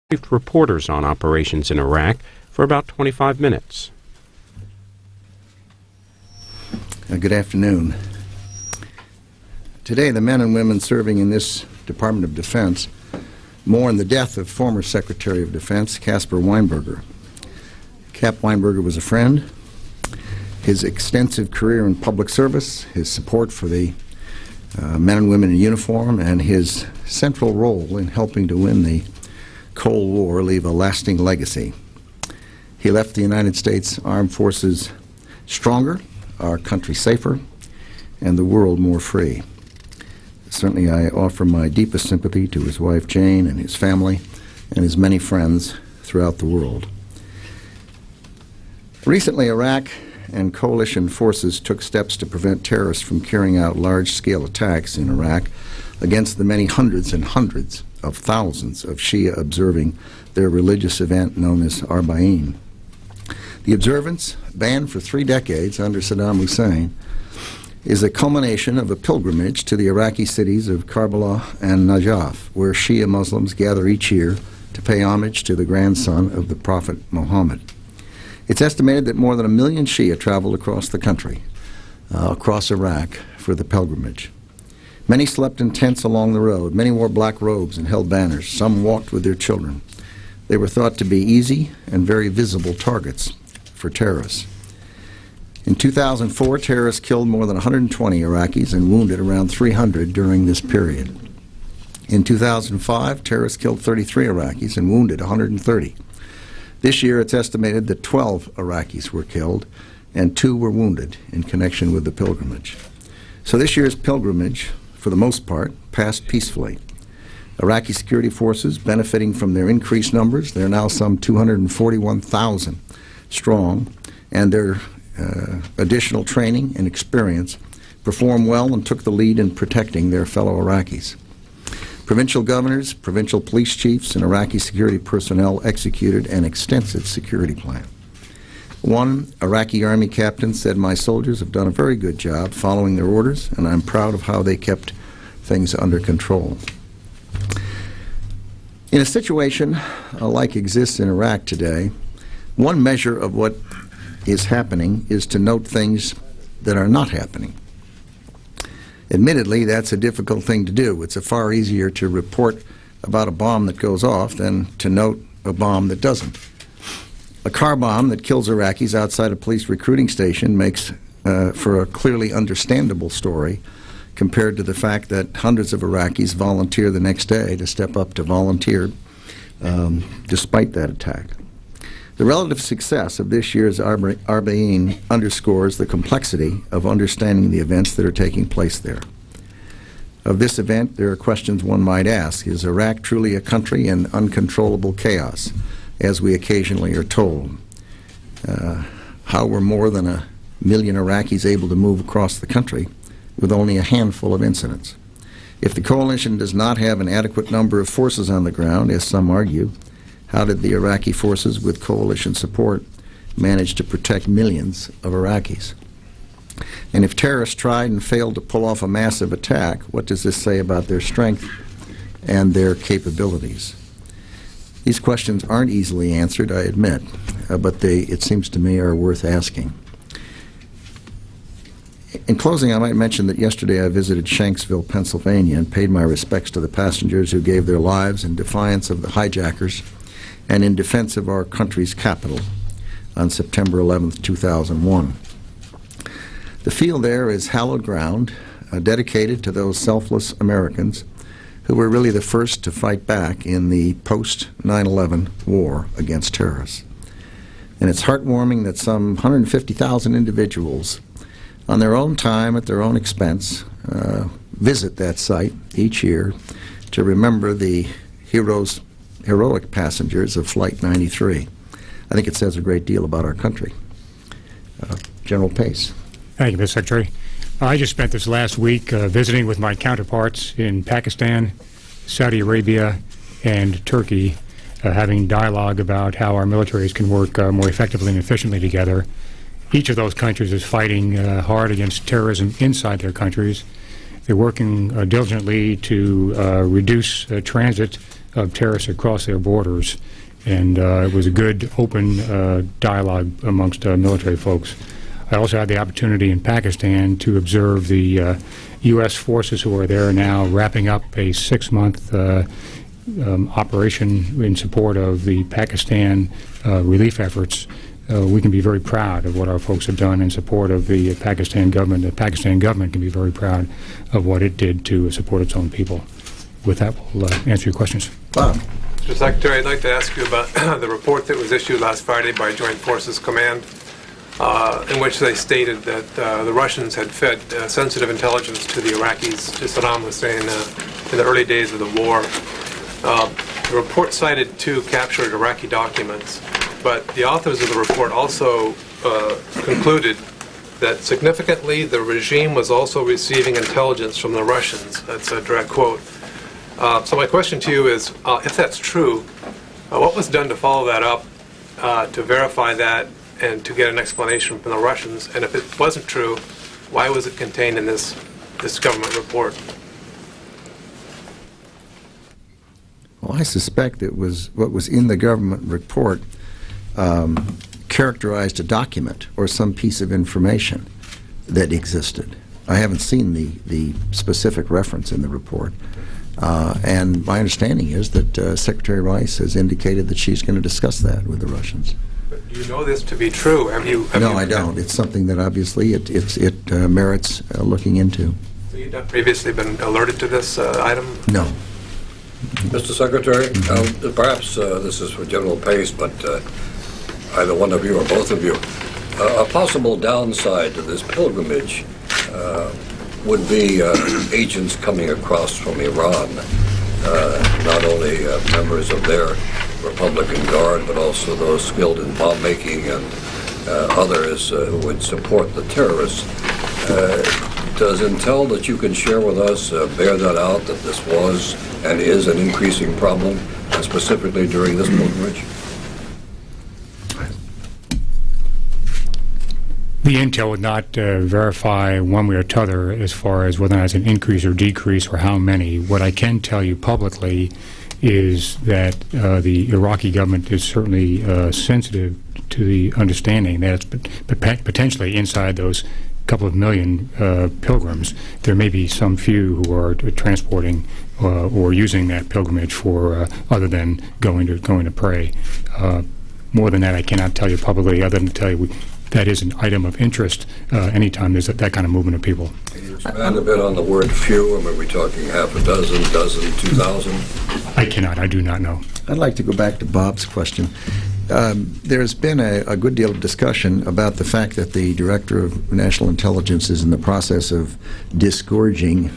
briefed reporters on operations in Iraq for about 25 minutes. Good afternoon. Today, the men and women serving in this Department of Defense mourn the death of former Secretary of Defense Caspar Weinberger. Cap Weinberger was a friend. His extensive career in public service, his support for the men and women in uniform, and his central role in helping to win the Cold War leave a lasting legacy. He left the United States Armed Forces stronger, our country safer, and the world more free. Certainly I offer my deepest sympathy to his wife Jane and his family and his many friends throughout the world. Recently, Iraq and coalition forces took steps to prevent terrorists from carrying out large-scale attacks in Iraq against the many hundreds and hundreds of thousands of Shia observing their religious event known as Arba'in. The observance, banned for 3 decades under Saddam Hussein, is a culmination of a pilgrimage to the Iraqi cities of Karbala and Najaf, where Shia Muslims gather each year to pay homage to the grandson of the Prophet Muhammad. It's estimated that more than 1 million Shia traveled across the country, across Iraq, for the pilgrimage. Many slept in tents along the road. Many wore black robes and held banners. Some walked with their children. They were thought to be easy and very visible targets for terrorists. In 2004, terrorists killed more than 120 Iraqis and wounded around 300 during this period. In 2005, terrorists killed 33 Iraqis and wounded 130. This year, it's estimated that 12 Iraqis were killed and 2 were wounded in connection with the pilgrimage. So this year's pilgrimage, for the most part, passed peacefully. Iraqi security forces, benefiting from their increased numbers, they're now some 241,000 strong, and their additional training and experience, performed well and took the lead in protecting their fellow Iraqis. Provincial governors, provincial police chiefs, and Iraqi security personnel executed an extensive security plan. One Iraqi army captain said, "My soldiers have done a very good job following their orders, and I'm proud of how they kept things under control." In a situation like exists in Iraq today, one measure of what is happening is to note things that are not happening. Admittedly, that's a difficult thing to do. It's far easier to report about a bomb that goes off than to note a bomb that doesn't. A car bomb that kills Iraqis outside a police recruiting station makes for a clearly understandable story compared to the fact that hundreds of Iraqis volunteer the next day to step up to volunteer despite that attack. The relative success of this year's Arba'in underscores the complexity of understanding the events that are taking place there. Of this event, there are questions one might ask. Is Iraq truly a country in uncontrollable chaos, as we occasionally are told? How were more than 1 million Iraqis able to move across the country with only a handful of incidents? If the coalition does not have an adequate number of forces on the ground, as some argue, how did the Iraqi forces with coalition support manage to protect millions of Iraqis? And if terrorists tried and failed to pull off a massive attack, what does this say about their strength and their capabilities? These questions aren't easily answered, I admit, but they, it seems to me, are worth asking. In closing, I might mention that yesterday I visited Shanksville, Pennsylvania, and paid my respects to the passengers who gave their lives in defiance of the hijackers and in defense of our country's capital on September 11th, 2001. The field there is hallowed ground, dedicated to those selfless Americans who were really the first to fight back in the post-9/11 war against terrorists. And it's heartwarming that some 150,000 individuals, on their own time, at their own expense, visit that site each year to remember the heroic passengers of Flight 93. I think it says a great deal about our country. General Pace. Thank you, Mr. Secretary. I just spent this last week visiting with my counterparts in Pakistan, Saudi Arabia, and Turkey, having dialogue about how our militaries can work more effectively and efficiently together. Each of those countries is fighting hard against terrorism inside their countries. They're working diligently to reduce transit of terrorists across their borders. And it was a good, open dialogue amongst military folks. I also had the opportunity in Pakistan to observe the U.S. forces who are there now wrapping up a 6-month operation in support of the Pakistan relief efforts. We can be very proud of what our folks have done in support of the Pakistan government. The Pakistan government can be very proud of what it did to support its own people. With that, we'll answer your questions. Bob. Mr. Secretary, I'd like to ask you about the report that was issued last Friday by Joint Forces Command, in which they stated that the Russians had fed sensitive intelligence to the Iraqis, to Saddam Hussein, in the early days of the war. The report cited 2 captured Iraqi documents, but the authors of the report also concluded that significantly the regime was also receiving intelligence from the Russians. That's a direct quote. So my question to you is, if that's true, what was done to follow that up, to verify that, and to get an explanation from the Russians? And if it wasn't true, why was it contained in this government report? Well, I suspect it was what was in the government report characterized a document or some piece of information that existed. I haven't seen the specific reference in the report. And my understanding is that Secretary Rice has indicated that she's going to discuss that with the Russians. But do you know this to be true? No, I don't. It's something that obviously it merits looking into. So you've not previously been alerted to this item? No. Mr. Secretary, perhaps this is for General Pace, but either one of you or both of you, a possible downside to this pilgrimage would be agents coming across from Iran, not only members of their Republican Guard, but also those skilled in bomb making and others who would support the terrorists. Does intel that you can share with us bear that out, that this was and is an increasing problem, specifically during this pilgrimage? The intel would not verify one way or t'other as far as whether or not it's an increase or decrease or how many. What I can tell you publicly is that the Iraqi government is certainly sensitive to the understanding that it's potentially inside those couple of million pilgrims, there may be some few who are transporting or using that pilgrimage for other than going to pray. More than that, I cannot tell you publicly, other than to tell you that is an item of interest anytime there's that kind of movement of people. Can you expand a bit on the word few? I mean, are we talking half a dozen, 2,000? I cannot. I do not know. I'd like to go back to Bob's question. There's been a good deal of discussion about the fact that the Director of National Intelligence is in the process of disgorging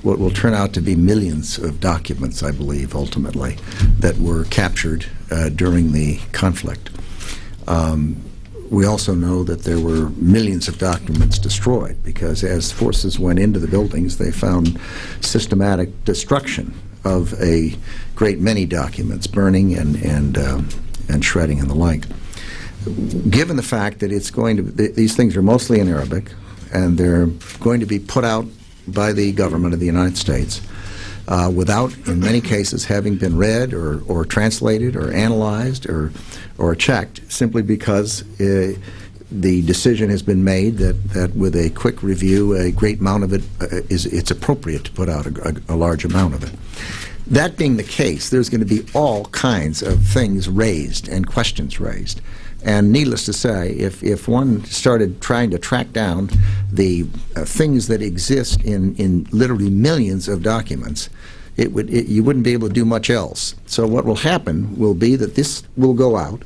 what will turn out to be millions of documents, I believe, ultimately, that were captured during the conflict. We also know that there were millions of documents destroyed because as forces went into the buildings, they found systematic destruction of a great many documents, burning and shredding and the like. Given the fact that it's going to, these things are mostly in Arabic, and they're going to be put out by the government of the United States without, in many cases, having been read or translated or analyzed or checked, simply because the decision has been made that with a quick review, a great amount of it it's appropriate to put out a large amount of it. That being the case, there's going to be all kinds of things raised and questions raised. And needless to say, if one started trying to track down the things that exist in literally millions of documents, you wouldn't be able to do much else. So what will happen will be that this will go out,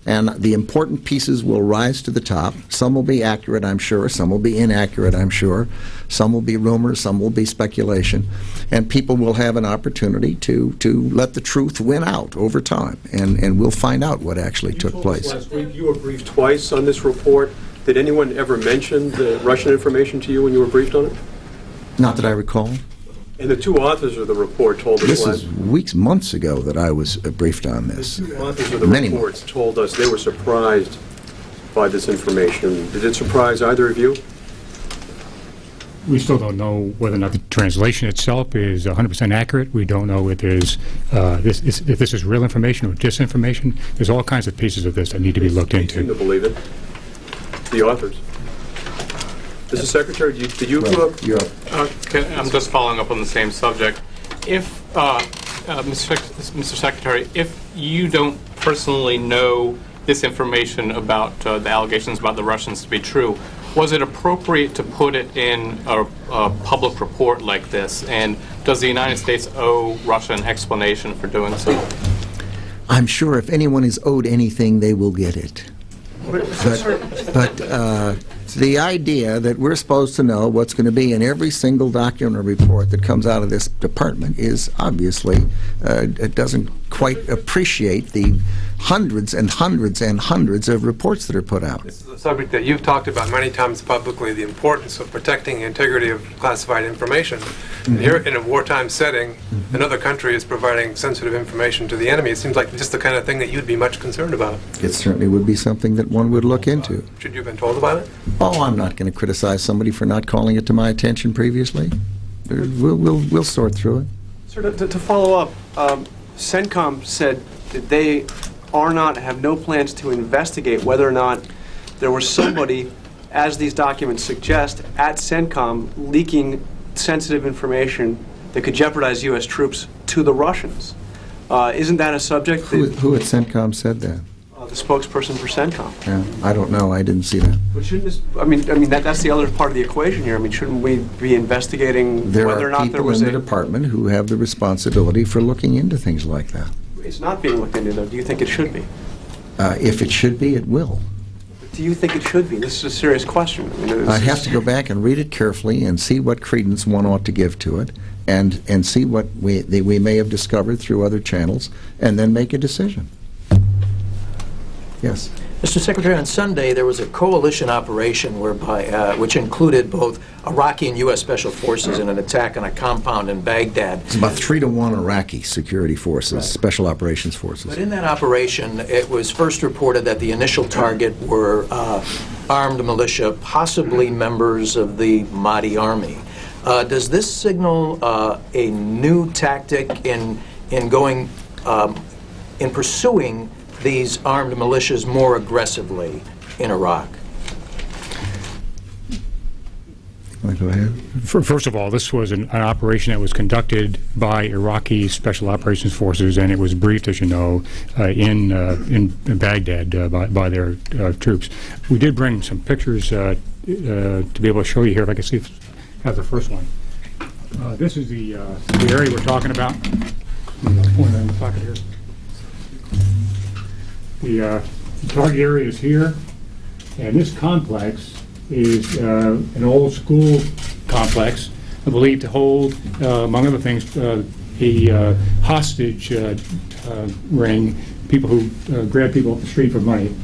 and the important pieces will rise to the top. Some will be accurate, I'm sure. Some will be inaccurate, I'm sure. Some will be rumors. Some will be speculation. And people will have an opportunity to let the truth win out over time. And we'll find out what actually took place. Last week you were briefed twice on this report. Did anyone ever mention the Russian information to you when you were briefed on it? Not that I recall. And the two authors of the report told us This is months ago that I was briefed on this. The two authors of the reports told us they were surprised by this information. Did it surprise either of you? We still don't know whether or not the translation itself is 100% accurate. We don't know if there's if this is real information or disinformation. There's all kinds of pieces of this that need to be looked They seem into. to believe it, the authors. Mr. Secretary, did you... You're up. I'm just following up on the same subject. If, Mr. Secretary, if you don't personally know this information about the allegations about the Russians to be true, was it appropriate to put it in a public report like this? And does the United States owe Russia an explanation for doing so? I'm sure if anyone is owed anything, they will get it. But the idea that we're supposed to know what's going to be in every single document or report that comes out of this department is obviously, it doesn't quite appreciate the hundreds and hundreds and hundreds of reports that are put out. This is a subject that you've talked about many times publicly, the importance of protecting the integrity of classified information. And here, in a wartime setting, another country is providing sensitive information to the enemy. It seems like just the kind of thing that you'd be much concerned about. It certainly would be something that one would look into. Should you have been told about it? Oh, I'm not going to criticize somebody for not calling it to my attention previously. We'll sort through it. Sir, to follow up, CENTCOM said that they have no plans to investigate whether or not there was somebody, as these documents suggest, at CENTCOM leaking sensitive information that could jeopardize U.S. troops to the Russians. Isn't that a subject that... Who at CENTCOM said that? The spokesperson for CENTCOM. Yeah, I don't know. I didn't see that. But shouldn't this... I mean, that's the other part of the equation here. I mean, shouldn't we be investigating There whether or are not there people was in the department who have the responsibility for looking into things like that. It's not being looked into, though. Do you think it should be? If it should be, it will. Do you think it should be? This is a serious question. I mean, I'd have to go back and read it carefully and see what credence one ought to give to it, and see what we may have discovered through other channels, and then make a decision. Yes. Mr. Secretary, on Sunday there was a coalition operation whereby, which included both Iraqi and U.S. Special Forces in an attack on a compound in Baghdad. It's about 3-to-1 Iraqi security forces, Right. Special Operations Forces. But in that operation, it was first reported that the initial target were armed militia, possibly members of the Mahdi army. Does this signal a new tactic in pursuing these armed militias more aggressively in Iraq? Go ahead. First of all, this was an operation that was conducted by Iraqi Special Operations Forces, and it was briefed, as you know, in Baghdad by their troops. We did bring some pictures to be able to show you here. If I can see if I have the first one. This is the area we're talking about. I'm going to point it in the pocket here. The target area is here, and this complex is an old school complex, believed to hold, among other things, a hostage ring, people who grab people off the street for money.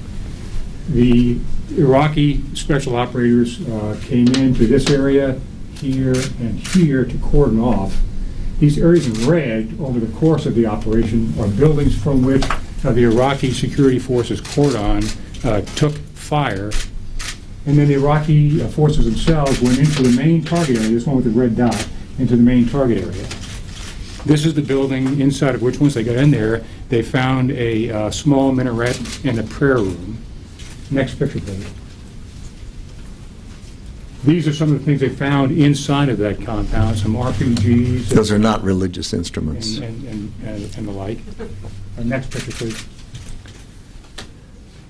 The Iraqi special operators came into this area, here, and here to cordon off. These areas in red over the course of the operation are buildings from which the Iraqi security forces cordon took fire, and then the Iraqi forces themselves went into the main target area, this one with the red dot, into the main target area. This is the building inside of which, once they got in there, they found a small minaret and a prayer room. Next picture, please. These are some of the things they found inside of that compound, some RPGs. Those are not religious instruments. And the like. Next picture, please.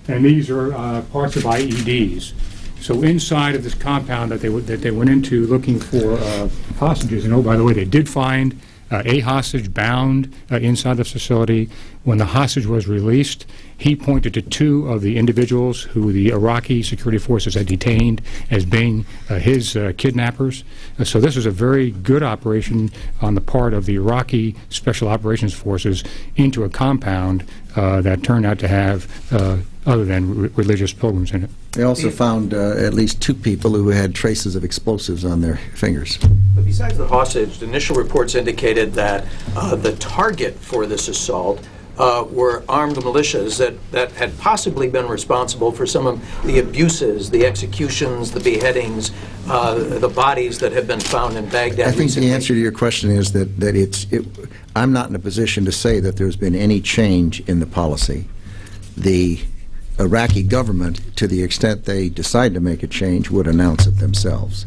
And these are parts of IEDs. So inside of this compound that they went into looking for hostages, and oh, by the way, they did find a hostage bound inside the facility. When the hostage was released, he pointed to 2 of the individuals who the Iraqi security forces had detained as being his kidnappers. So this was a very good operation on the part of the Iraqi Special Operations Forces into a compound that turned out to have other than religious pilgrims in it. They also found at least 2 people who had traces of explosives on their fingers. But besides the hostage, the initial reports indicated that the target for this assault were armed militias that had possibly been responsible for some of the abuses, the executions, the beheadings, the bodies that have been found in Baghdad I think recently. the answer to your question is that I'm not in a position to say that there's been any change in the policy. The Iraqi government, to the extent they decide to make a change, would announce it themselves.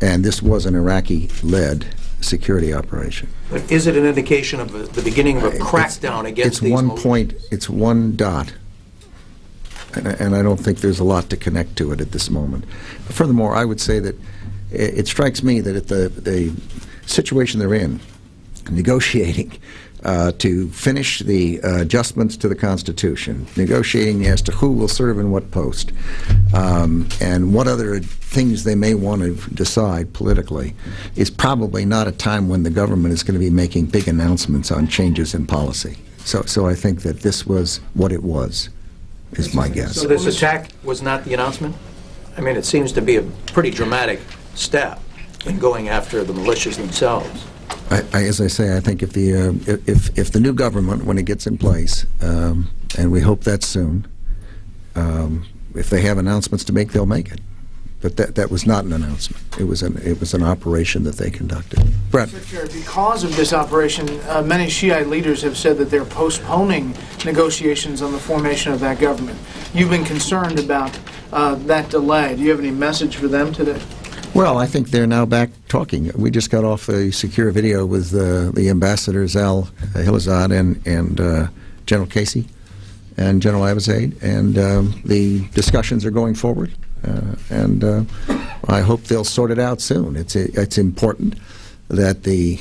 And this was an Iraqi-led security operation. But is it an indication of the beginning of a crackdown against these militias? It's one dot. And I don't think there's a lot to connect to it at this moment. Furthermore, I would say that it strikes me that at the situation they're in, negotiating to finish the adjustments to the Constitution, negotiating as to who will serve in what post, and what other things they may want to decide politically, is probably not a time when the government is going to be making big announcements on changes in policy. So I think that this was what it was, is my guess. So this attack was not the announcement? I mean, it seems to be a pretty dramatic step in going after the militias themselves. As I say, I think if the new government, when it gets in place, and we hope that's soon, if they have announcements to make, they'll make it. But that was not an announcement. It was an operation that they conducted. Brett. Secretary, because of this operation, many Shiite leaders have said that they're postponing negotiations on the formation of that government. You've been concerned about that delay. Do you have any message for them today? Well, I think they're now back talking. We just got off a secure video with the ambassadors Al Hilazad and General Casey and General Abizaid, and the discussions are going forward. And I hope they'll sort it out soon. It's important that the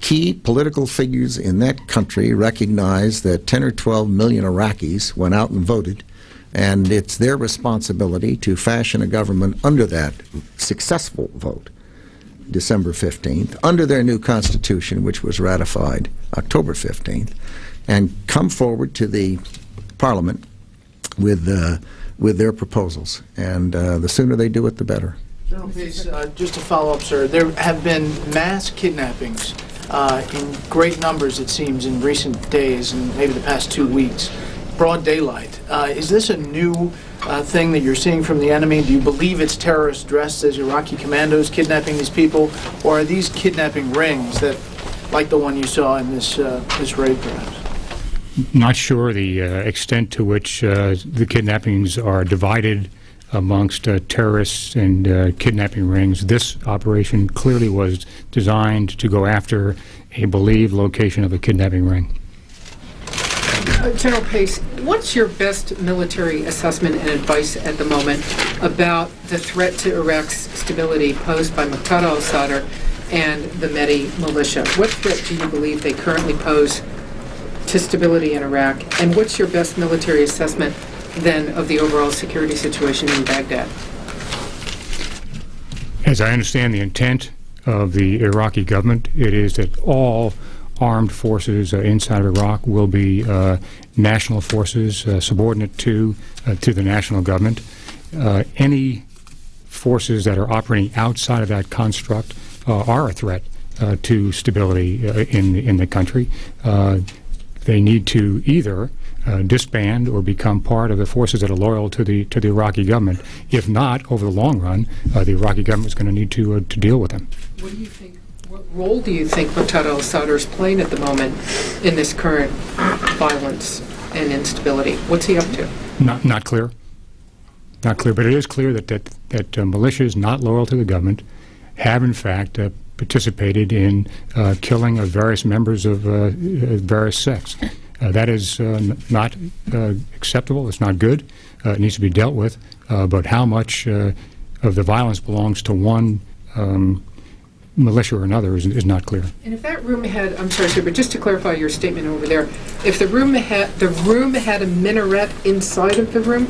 key political figures in that country recognize that 10 or 12 million Iraqis went out and voted, and it's their responsibility to fashion a government under that successful vote, December 15th, under their new constitution, which was ratified October 15th, and come forward to the parliament with their proposals. And the sooner they do it, the better. General Pace, just to follow up, sir, there have been mass kidnappings in great numbers, it seems, in recent days and maybe the past 2 weeks. Broad daylight. Is this a new thing that you're seeing from the enemy? Do you believe it's terrorists dressed as Iraqi commandos kidnapping these people, or are these kidnapping rings that, like the one you saw in this raid, perhaps? Not sure the extent to which the kidnappings are divided amongst terrorists and kidnapping rings. This operation clearly was designed to go after a believed location of a kidnapping ring. General Pace, what's your best military assessment and advice at the moment about the threat to Iraq's stability posed by Muqtada al-Sadr and the Mehdi militia? What threat do you believe they currently pose to stability in Iraq? And what's your best military assessment, then, of the overall security situation in Baghdad? As I understand the intent of the Iraqi government, it is that all armed forces inside of Iraq will be national forces subordinate to the national government. Any forces that are operating outside of that construct are a threat to stability in the country. They need to either disband or become part of the forces that are loyal to the Iraqi government. If not, over the long run, the Iraqi government is going to need to deal with them. What do you think? What role do you think Muqtada al-Sadr is playing at the moment in this current violence and instability? What's he up to? Not clear. Not clear, but it is clear that militias not loyal to the government have, in fact, participated in killing of various members of various sects. That is not acceptable. It's not good. It needs to be dealt with. But how much of the violence belongs to one militia or another is not clear. And if that room had, I'm sorry, sir, but just to clarify your statement over there, if the room had a minaret inside of the room?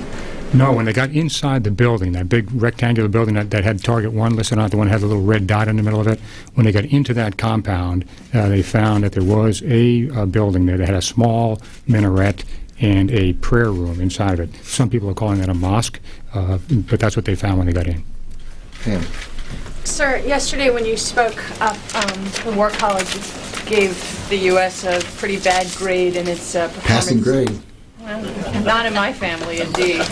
No, when they got inside the building, that big rectangular building that had Target 1 listed on it, the one that had the little red dot in the middle of it, when they got into that compound, they found that there was a building there that had a small minaret and a prayer room inside of it. Some people are calling that a mosque, but that's what they found when they got in. Pam. Sir, yesterday when you spoke up the War College gave the U.S. a pretty bad grade in its performance. Passing grade. Well, not in my family, indeed.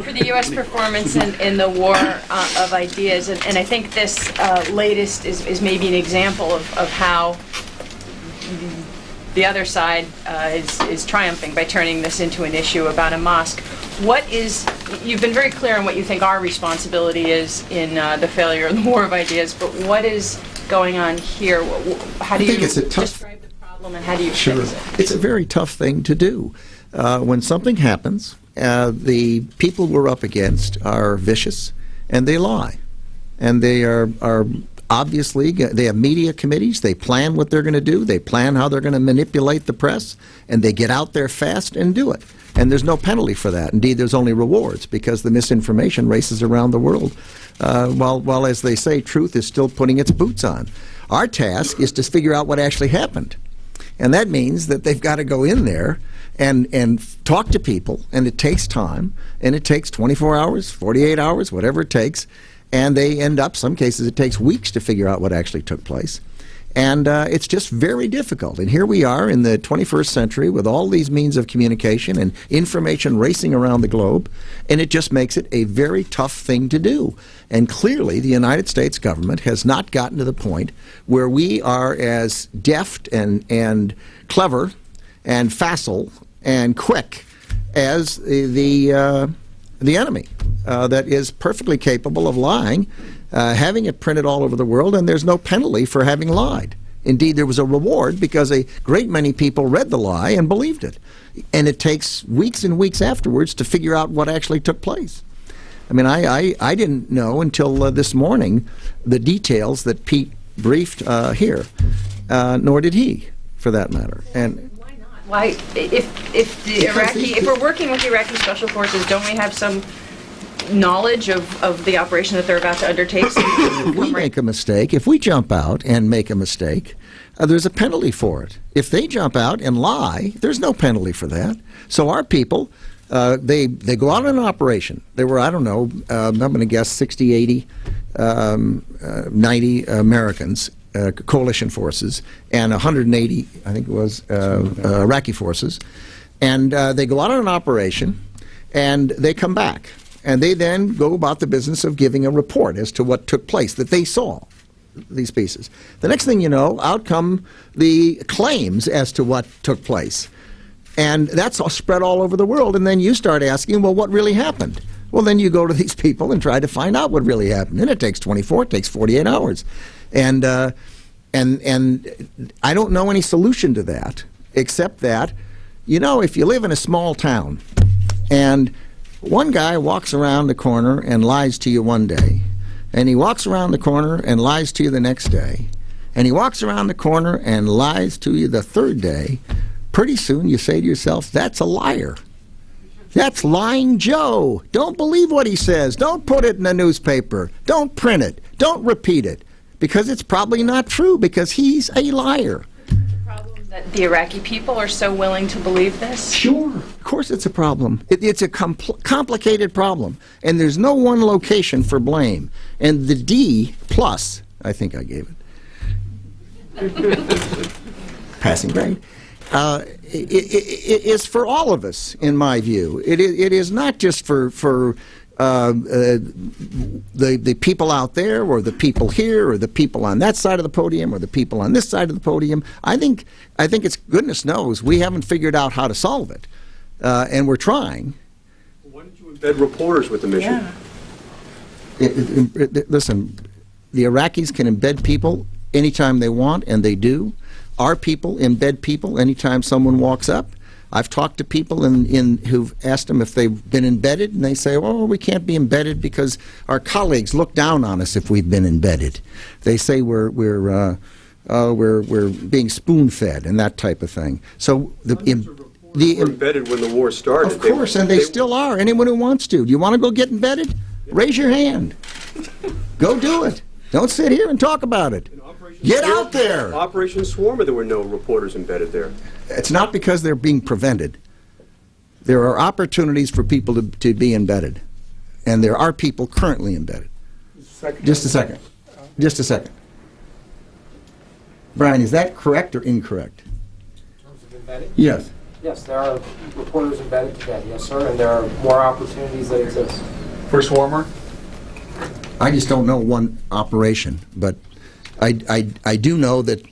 For the U.S. performance in the war of ideas, and I think this latest is maybe an example of how the other side is triumphing by turning this into an issue about a mosque. You've been very clear on what you think our responsibility is in the failure of the war of ideas, but what is going on here? How do you describe the problem and how do you fix it? It's a very tough thing to do. When something happens, the people we're up against are vicious and they lie. And they are obviously, they have media committees, they plan what they're going to do, they plan how they're going to manipulate the press, and they get out there fast and do it. And there's no penalty for that. Indeed, there's only rewards because the misinformation races around the world, while, as they say, truth is still putting its boots on. Our task is to figure out what actually happened. And that means that they've got to go in there and talk to people, and it takes time, and it takes 24 hours, 48 hours, whatever it takes, and they end up, some cases it takes weeks to figure out what actually took place. And it's just very difficult. And here we are in the 21st century with all these means of communication and information racing around the globe, and it just makes it a very tough thing to do. And clearly, the United States government has not gotten to the point where we are as deft and clever and facile and quick as the enemy that is perfectly capable of lying, having it printed all over the world, and there's no penalty for having lied. Indeed, there was a reward because a great many people read the lie and believed it. And it takes weeks and weeks afterwards to figure out what actually took place. I mean, I didn't know until this morning the details that Pete briefed here, nor did he, for that matter. And why, if we're working with the Iraqi special forces, don't we have some knowledge of the operation that they're about to undertake? If we make a mistake, if we jump out and make a mistake, there's a penalty for it. If they jump out and lie, there's no penalty for that. So our people, they go out on an operation. There were, I don't know, I'm going to guess 60, 80, 90 Americans, coalition forces, and 180, I think it was, Iraqi forces. And they go out on an operation, and they come back. And they then go about the business of giving a report as to what took place, that they saw these pieces. The next thing you know, out come the claims as to what took place. And that's all spread all over the world. And then you start asking, well, what really happened? Well, then you go to these people and try to find out what really happened. And it takes 24, it takes 48 hours. And I don't know any solution to that, except that, you know, if you live in a small town and one guy walks around the corner and lies to you one day, and he walks around the corner and lies to you the next day, and he walks around the corner and lies to you the third day, pretty soon you say to yourself, that's a liar. That's lying Joe. Don't believe what he says. Don't put it in the newspaper. Don't print it. Don't repeat it, because it's probably not true, because he's a liar. That the Iraqi people are so willing to believe this? Sure. Of course it's a problem. It's a complicated problem. And there's no one location for blame. And the D plus, I think I gave it, passing grade, is for all of us, in my view. It is not just for the people out there, or the people here, or the people on that side of the podium, or the people on this side of the podium. I think it's, goodness knows, we haven't figured out how to solve it, and we're trying. Why did you embed reporters with the mission? Yeah. Listen, the Iraqis can embed people anytime they want, and they do. Our people embed people anytime someone walks up. I've talked to people who've asked them if they've been embedded, and they say, "Oh, we can't be embedded because our colleagues look down on us if we've been embedded." They say we're being spoon-fed and that type of thing. So were embedded when the war started. Of course, and they still are. Anyone who wants to. Do you want to go get embedded? Raise your hand. Go do it. Don't sit here and talk about it. Get out there. Operation Swarmer, there were no reporters embedded there. It's not because they're being prevented. There are opportunities for people to be embedded. And there are people currently embedded. Just a second. Just a second. Brian, is that correct or incorrect? In terms of embedding? Yes. Yes, there are reporters embedded today, yes, sir, and there are more opportunities that exist. First warmer? I just don't know one operation, but I do know that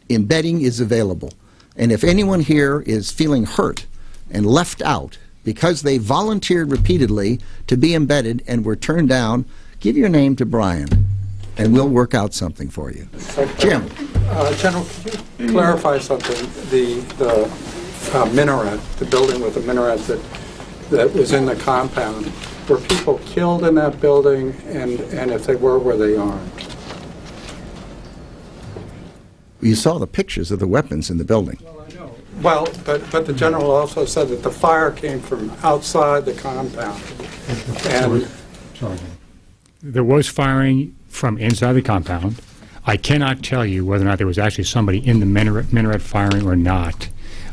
embedding is available. And if anyone here is feeling hurt and left out because they volunteered repeatedly to be embedded and were turned down, give your name to Brian, and we'll work out something for you. Jim. General, could you clarify something? The minaret, the building with the minaret that was in the compound, were people killed in that building, and if they were they armed? You saw the pictures of the weapons in the building. Well, I know. Well, but the general also said that the fire came from outside the compound. And Sorry. There was firing from inside the compound. I cannot tell you whether or not there was actually somebody in the minaret firing or not.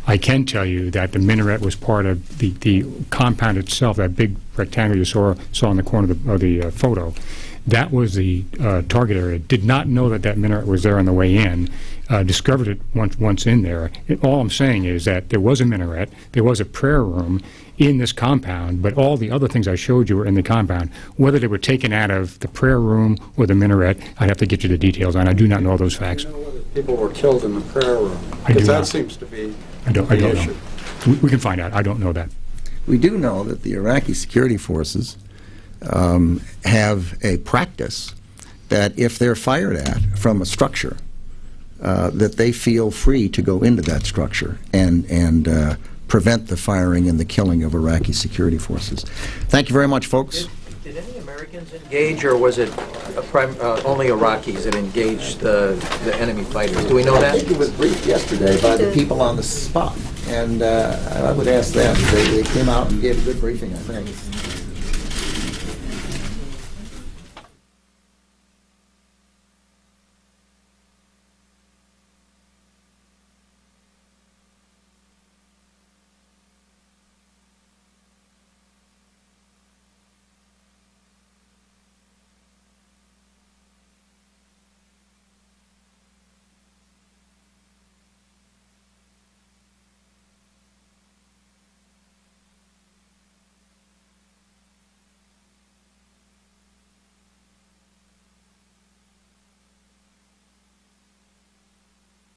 I can tell you that the minaret was part of the compound itself, that big rectangle you saw in the corner of the photo. That was the target area. Did not know that minaret was there on the way in. Discovered it once in there. All I'm saying is that there was a minaret, there was a prayer room in this compound, but all the other things I showed you were in the compound. Whether they were taken out of the prayer room or the minaret, I'd have to get you the details on. I do not know those facts. do you know whether people were killed in the prayer room? I do Because that not. seems to be I don't the know. issue. We can find out. I don't know that. We do know that the Iraqi security forces have a practice that if they're fired at from a structure, that they feel free to go into that structure and prevent the firing and the killing of Iraqi security forces. Thank you very much, folks. Did any Americans engage, or was it only Iraqis that engaged the enemy fighters? Do we know that? I think it was briefed yesterday by the people on the spot, and I would ask them. They came out and gave a good briefing, I think.